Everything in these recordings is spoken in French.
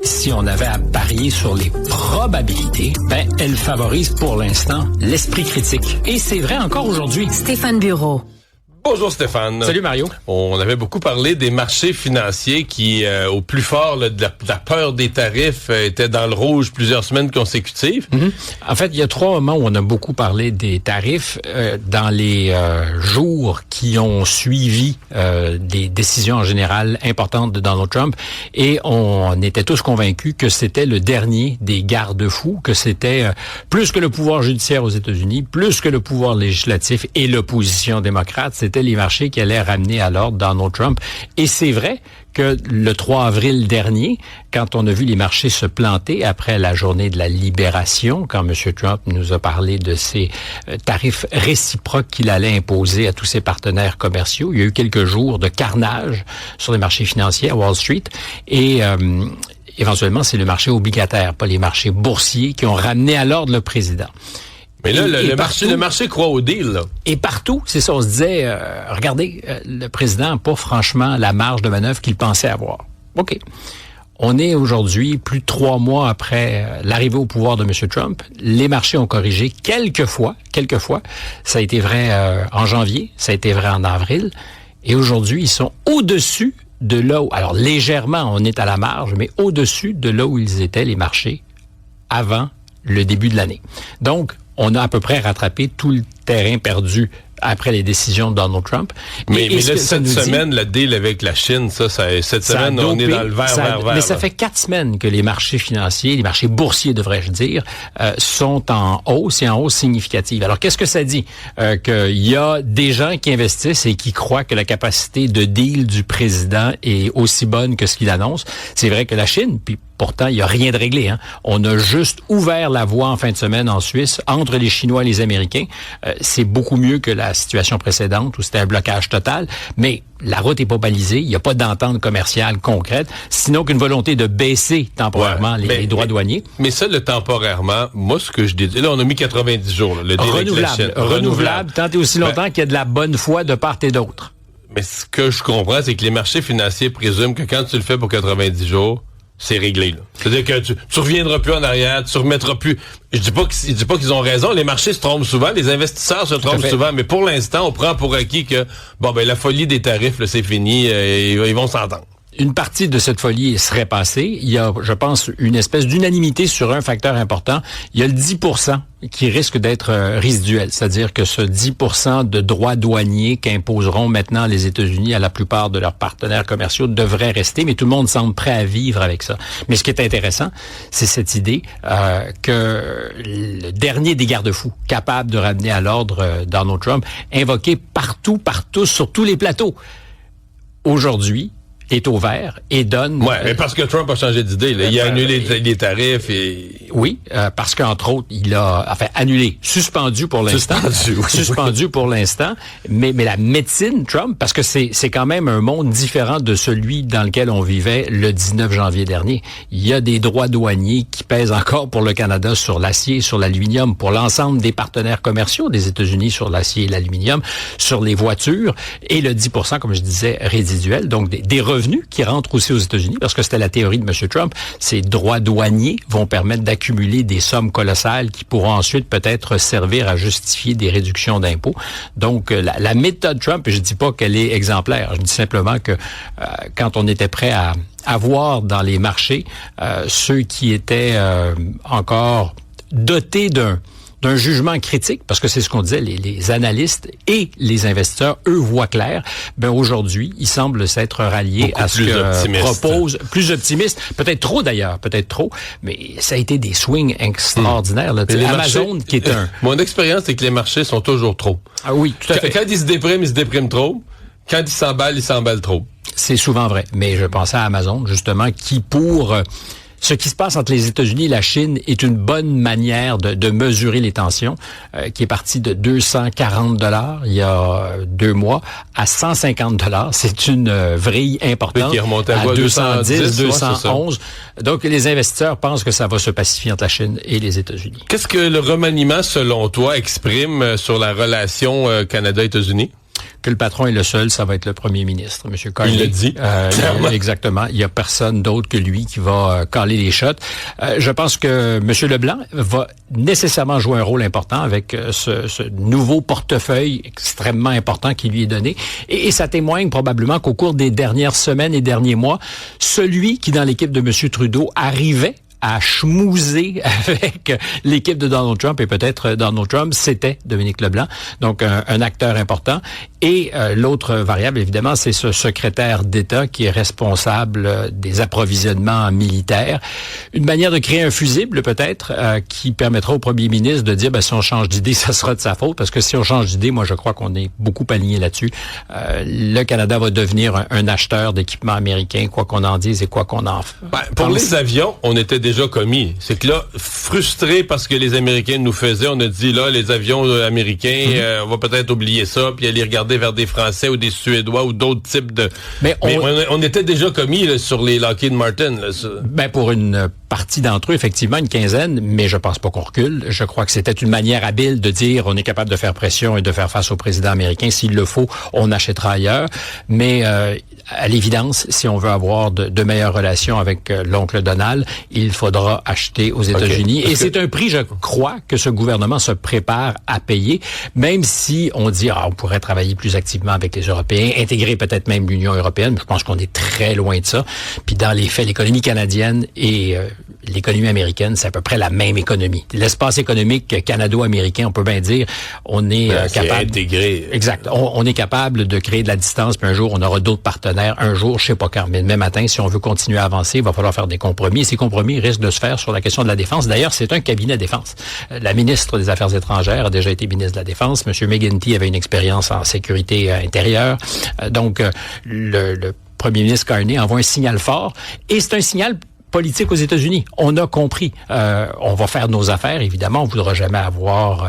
Si on avait à parier sur les probabilités, elle favorise pour l'instant l'esprit critique. Et c'est vrai encore aujourd'hui. Stéphane Bureau. Bonjour Stéphane. Salut Mario. On avait beaucoup parlé des marchés financiers qui, au plus fort de la peur des tarifs, étaient dans le rouge plusieurs semaines consécutives. Mm-hmm. En fait, il y a 3 moments où on a beaucoup parlé des tarifs dans les jours qui ont suivi des décisions en général importantes de Donald Trump. Et on était tous convaincus que c'était le dernier des garde-fous, que c'était plus que le pouvoir judiciaire aux États-Unis, plus que le pouvoir législatif et l'opposition démocrate, c'était les marchés qui allaient ramener à l'ordre Donald Trump. Et c'est vrai que le 3 avril dernier, quand on a vu les marchés se planter après la journée de la libération, quand M. Trump nous a parlé de ces tarifs réciproques qu'il allait imposer à tous ses partenaires commerciaux, il y a eu quelques jours de carnage sur les marchés financiers à Wall Street et éventuellement, c'est le marché obligataire, pas les marchés boursiers qui ont ramené à l'ordre le président. Mais là, le marché croit au deal, là. Et partout, c'est ça, on se disait, regardez, le président n'a pas franchement la marge de manœuvre qu'il pensait avoir. OK. On est aujourd'hui, plus de 3 mois après l'arrivée au pouvoir de M. Trump. Les marchés ont corrigé quelques fois. Ça a été vrai en janvier, ça a été vrai en avril. Et aujourd'hui, ils sont au-dessus de là où, alors légèrement, on est à la marge, mais au-dessus de là où ils étaient, les marchés, avant le début de l'année. Donc, on a à peu près rattrapé tout le terrain perdu après les décisions de Donald Trump. Mais là, cette semaine, le deal avec la Chine, cette semaine, on est dans le vert. Mais ça fait 4 semaines que les marchés financiers, les marchés boursiers, devrais-je dire, sont en hausse et en hausse significative. Alors, qu'est-ce que ça dit? Qu'il y a des gens qui investissent et qui croient que la capacité de deal du président est aussi bonne que ce qu'il annonce. C'est vrai que la Chine, puis pourtant, il n'y a rien de réglé. On a juste ouvert la voie en fin de semaine en Suisse entre les Chinois et les Américains. C'est beaucoup mieux que la situation précédente où c'était un blocage total. Mais la route n'est pas balisée. Il n'y a pas d'entente commerciale concrète, sinon qu'une volonté de baisser temporairement les droits douaniers. Mais ça, le temporairement, moi, ce que je dis, là, on a mis 90 jours. Là, le deal avec la Chine. Renouvelable, tant et aussi longtemps qu'il y a de la bonne foi de part et d'autre. Mais ce que je comprends, c'est que les marchés financiers présument que quand tu le fais pour 90 jours, c'est réglé, là. C'est-à-dire que tu reviendras plus en arrière, tu remettras plus. Je dis pas qu'ils ont raison. Les marchés se trompent souvent, les investisseurs se trompent souvent, mais pour l'instant, on prend pour acquis que la folie des tarifs, là, c'est fini, ils vont s'entendre. Une partie de cette folie serait passée. Il y a, je pense, une espèce d'unanimité sur un facteur important. Il y a le 10% qui risque d'être résiduel. C'est-à-dire que ce 10% de droits douaniers qu'imposeront maintenant les États-Unis à la plupart de leurs partenaires commerciaux devrait rester, mais tout le monde semble prêt à vivre avec ça. Mais ce qui est intéressant, c'est cette idée que le dernier des garde-fous capable de ramener à l'ordre Donald Trump, invoqué partout, sur tous les plateaux, aujourd'hui, est au vert et donne... mais parce que Trump a changé d'idée. Il a annulé les tarifs et... Oui, parce qu'entre autres, il a annulé, suspendu pour l'instant. Suspendu pour l'instant. Mais la médecine Trump, parce que c'est quand même un monde différent de celui dans lequel on vivait le 19 janvier dernier. Il y a des droits douaniers qui pèsent encore pour le Canada sur l'acier, sur l'aluminium, pour l'ensemble des partenaires commerciaux des États-Unis sur l'acier et l'aluminium, sur les voitures, et le 10%, comme je disais, résiduel, donc des revenus qui rentrent aussi aux États-Unis, parce que c'était la théorie de M. Trump. Ces droits douaniers vont permettre d'accumuler des sommes colossales qui pourront ensuite peut-être servir à justifier des réductions d'impôts. Donc, la méthode Trump, je dis pas qu'elle est exemplaire. Je dis simplement que quand on était prêt à voir dans les marchés ceux qui étaient encore dotés d'un jugement critique, parce que c'est ce qu'on disait, les analystes et les investisseurs, eux, voient clair. Aujourd'hui, ils semblent s'être ralliés beaucoup à ce que propose, plus optimiste, peut-être trop d'ailleurs, mais ça a été des swings extraordinaires. Là. Amazon, qui est Mon expérience, c'est que les marchés sont toujours trop. Ah oui, tout à fait. Quand ils se dépriment trop. Quand ils s'emballent trop. C'est souvent vrai. Mais je pensais à Amazon, justement, qui pour... Ce qui se passe entre les États-Unis et la Chine est une bonne manière de mesurer les tensions, qui est partie de 240 $ il y a 2 mois à 150 $. C'est une vrille importante. Qui remonte à 210, 211. Donc, les investisseurs pensent que ça va se pacifier entre la Chine et les États-Unis. Qu'est-ce que le remaniement, selon toi, exprime sur la relation Canada-États-Unis? que le patron est le seul, ça va être le premier ministre, M. Carney. Il l'a dit. Exactement. Il y a personne d'autre que lui qui va caler les shots. Je pense que M. Leblanc va nécessairement jouer un rôle important avec ce nouveau portefeuille extrêmement important qui lui est donné. Et ça témoigne probablement qu'au cours des dernières semaines et derniers mois, celui qui, dans l'équipe de M. Trudeau, arrivait à schmouser avec l'équipe de Donald Trump et peut-être Donald Trump, c'était Dominique Leblanc, donc un acteur important. Et l'autre variable, évidemment, c'est ce secrétaire d'État qui est responsable des approvisionnements militaires. Une manière de créer un fusible, peut-être, qui permettra au premier ministre de dire, si on change d'idée, ça sera de sa faute, parce que si on change d'idée, moi, je crois qu'on est beaucoup aligné là-dessus. Le Canada va devenir un acheteur d'équipements américains, quoi qu'on en dise et quoi qu'on en fasse. Pour les avions, on était déjà commis. C'est que là, frustré parce que les Américains nous faisaient, on a dit, là, les avions américains, on va peut-être oublier ça, puis aller regarder vers des Français ou des Suédois ou d'autres types de... Mais on était déjà commis là, sur les Lockheed Martin. Là, pour une partie d'entre eux, effectivement, une quinzaine, mais je pense pas qu'on recule. Je crois que c'était une manière habile de dire on est capable de faire pression et de faire face au président américain. S'il le faut, on achètera ailleurs. Mais à l'évidence, si on veut avoir de meilleures relations avec l'oncle Donald, il faudra acheter aux États-Unis. Okay. Et c'est un prix, je crois, que ce gouvernement se prépare à payer, même si on dit on pourrait travailler plus activement avec les Européens, intégrer peut-être même l'Union européenne. Je pense qu'on est très loin de ça. Puis dans les faits, l'économie canadienne et l'économie américaine, c'est à peu près la même économie. L'espace économique canado-américain, on peut bien dire, on est capable d'intégré. Exact. On est capable de créer de la distance, puis un jour, on aura d'autres partenaires. Un jour, je sais pas quand, mais demain matin, si on veut continuer à avancer, il va falloir faire des compromis. Et ces compromis risquent de se faire sur la question de la défense. D'ailleurs, c'est un cabinet défense. La ministre des Affaires étrangères a déjà été ministre de la Défense. M. McGuinty avait une expérience en sécurité intérieure. Donc, le premier ministre Carney envoie un signal fort. Et c'est un signal politique aux États-Unis. On a compris. On va faire nos affaires, évidemment. On ne voudra jamais avoir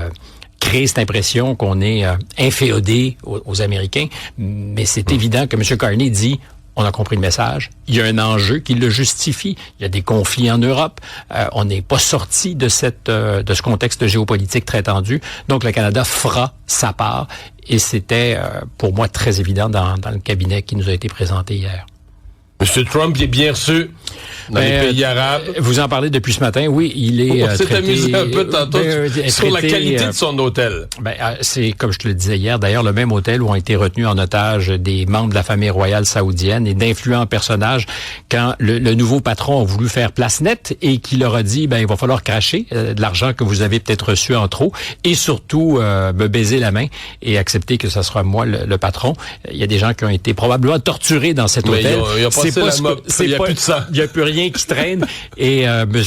créé cette impression qu'on est inféodé aux Américains. Mais c'est évident que M. Carney dit on a compris le message. Il y a un enjeu qui le justifie. Il y a des conflits en Europe. On n'est pas sorti de ce contexte géopolitique très tendu. Donc, le Canada fera sa part. Et c'était, pour moi, très évident dans le cabinet qui nous a été présenté hier. M. Trump, il est bien reçu dans les pays arabes. Vous en parlez depuis ce matin. Oui, il est on s'est amusé un peu tantôt sur la qualité de son hôtel. C'est comme je te le disais hier, d'ailleurs, le même hôtel où ont été retenus en otage des membres de la famille royale saoudienne et d'influents personnages quand le nouveau patron a voulu faire place nette et qui leur a dit, il va falloir cracher de l'argent que vous avez peut-être reçu en trop et surtout me baiser la main et accepter que ça sera moi le patron. Il y a des gens qui ont été probablement torturés dans cet hôtel. Il n'y a plus rien qui traîne. Et M.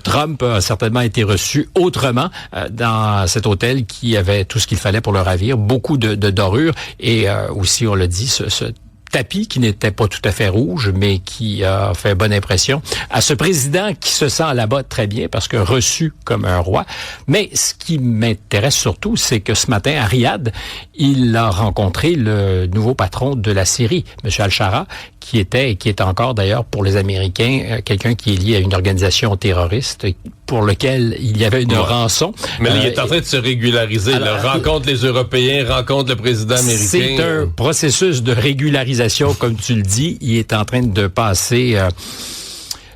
Trump a certainement été reçu autrement dans cet hôtel qui avait tout ce qu'il fallait pour le ravir. Beaucoup de dorures et aussi, on l'a dit, ce tapis qui n'était pas tout à fait rouge, mais qui a fait bonne impression à ce président qui se sent là-bas très bien parce que reçu comme un roi. Mais ce qui m'intéresse surtout, c'est que ce matin, à Riyad, il a rencontré le nouveau patron de la Syrie, M. Al-Shara, qui était et qui est encore d'ailleurs pour les Américains quelqu'un qui est lié à une organisation terroriste pour lequel il y avait une rançon. Mais là, il est en train de se régulariser. Alors, rencontre les Européens, rencontre le président américain. C'est un processus de régularisation, comme tu le dis. Il est en train de passer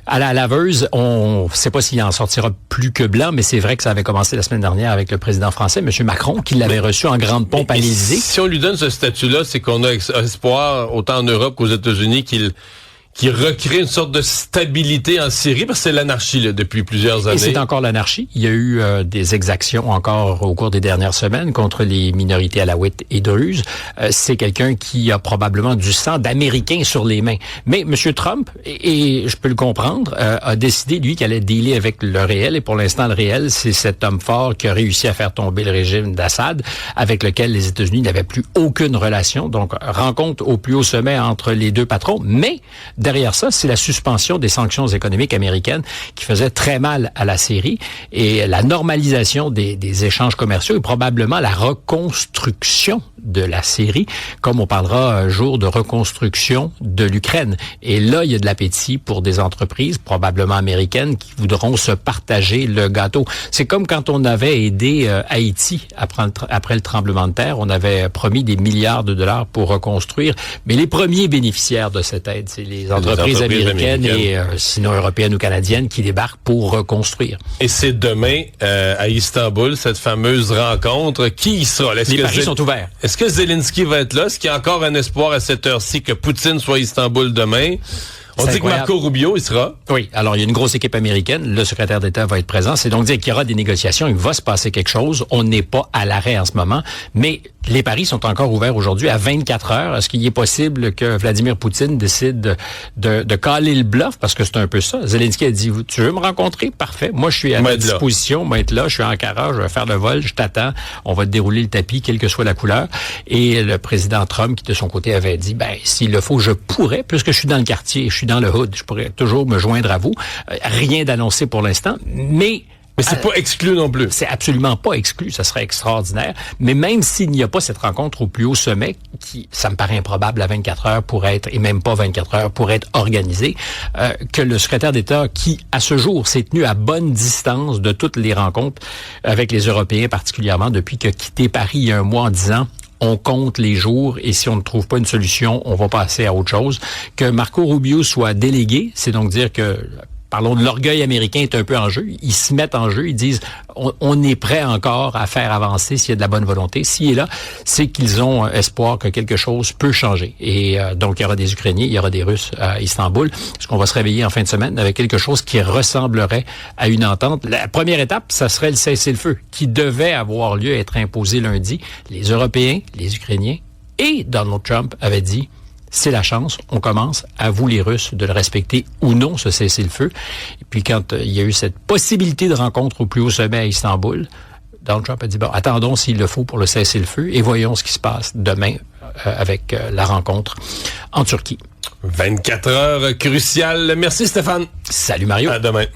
à la laveuse. On ne sait pas s'il en sortira plus que blanc, mais c'est vrai que ça avait commencé la semaine dernière avec le président français, M. Macron, qui l'avait reçu en grande pompe à l'Élysée. Si on lui donne ce statut-là, c'est qu'on a espoir, autant en Europe qu'aux États-Unis, qui recrée une sorte de stabilité en Syrie, parce que c'est l'anarchie là, depuis plusieurs années. Et c'est encore l'anarchie. Il y a eu des exactions encore au cours des dernières semaines contre les minorités alaouites et druzes. C'est quelqu'un qui a probablement du sang d'Américains sur les mains. Mais M. Trump, et je peux le comprendre, a décidé, lui, qu'il allait dealer avec le réel. Et pour l'instant, le réel, c'est cet homme fort qui a réussi à faire tomber le régime d'Assad, avec lequel les États-Unis n'avaient plus aucune relation. Donc, rencontre au plus haut sommet entre les deux patrons. Mais derrière ça, c'est la suspension des sanctions économiques américaines qui faisait très mal à la Syrie et la normalisation des échanges commerciaux et probablement la reconstruction de la Syrie, comme on parlera un jour de reconstruction de l'Ukraine. Et là, il y a de l'appétit pour des entreprises, probablement américaines, qui voudront se partager le gâteau. C'est comme quand on avait aidé Haïti après le tremblement de terre. On avait promis des milliards de dollars pour reconstruire. Mais les premiers bénéficiaires de cette aide, c'est les entreprises américaines et sinon européennes ou canadiennes qui débarquent pour reconstruire. Et c'est demain à Istanbul, cette fameuse rencontre. Qui y sera? Les paris sont ouverts. Est-ce que Zelensky va être là? Est-ce qu'il y a encore un espoir à cette heure-ci que Poutine soit à Istanbul demain? On dit que Marco Rubio, il sera. Oui, alors il y a une grosse équipe américaine. Le secrétaire d'État va être présent. C'est donc dire qu'il y aura des négociations. Il va se passer quelque chose. On n'est pas à l'arrêt en ce moment. Mais les paris sont encore ouverts aujourd'hui à 24 heures. Est-ce qu'il est possible que Vladimir Poutine décide de caler le bluff? Parce que c'est un peu ça. Zelensky a dit, tu veux me rencontrer? Parfait. Moi, je suis à ta disposition. Moi, être là. Je suis en Ankara. Je vais faire le vol. Je t'attends. On va te dérouler le tapis, quelle que soit la couleur. Et le président Trump, qui de son côté avait dit, s'il le faut, je pourrais, puisque je suis dans le quartier, je suis dans le hood, je pourrais toujours me joindre à vous. Rien d'annoncé pour l'instant, mais c'est pas exclu non plus. C'est absolument pas exclu, ça serait extraordinaire. Mais même s'il n'y a pas cette rencontre au plus haut sommet, qui, ça me paraît improbable à 24 heures pour être, et même pas 24 heures pour être organisé, que le secrétaire d'État, qui à ce jour s'est tenu à bonne distance de toutes les rencontres avec les Européens particulièrement depuis qu'il a quitté Paris il y a un mois en disant on compte les jours et si on ne trouve pas une solution, on va passer à autre chose. Que Marco Rubio soit délégué, c'est donc dire que, parlons de l'orgueil américain est un peu en jeu. Ils se mettent en jeu, ils disent on est prêt encore à faire avancer s'il y a de la bonne volonté. S'il est là, c'est qu'ils ont espoir que quelque chose peut changer. Et donc, il y aura des Ukrainiens, il y aura des Russes à Istanbul. Est-ce qu'on va se réveiller en fin de semaine avec quelque chose qui ressemblerait à une entente? La première étape, ça serait le cessez-le-feu qui devait avoir lieu, être imposé lundi. Les Européens, les Ukrainiens et Donald Trump avaient dit c'est la chance, on commence, à vous les Russes, de le respecter ou non, ce cessez-le-feu. Et puis quand il y a eu cette possibilité de rencontre au plus haut sommet à Istanbul, Donald Trump a dit, attendons s'il le faut pour le cessez-le-feu et voyons ce qui se passe demain avec la rencontre en Turquie. 24 heures cruciales. Merci Stéphane. Salut Mario. À demain.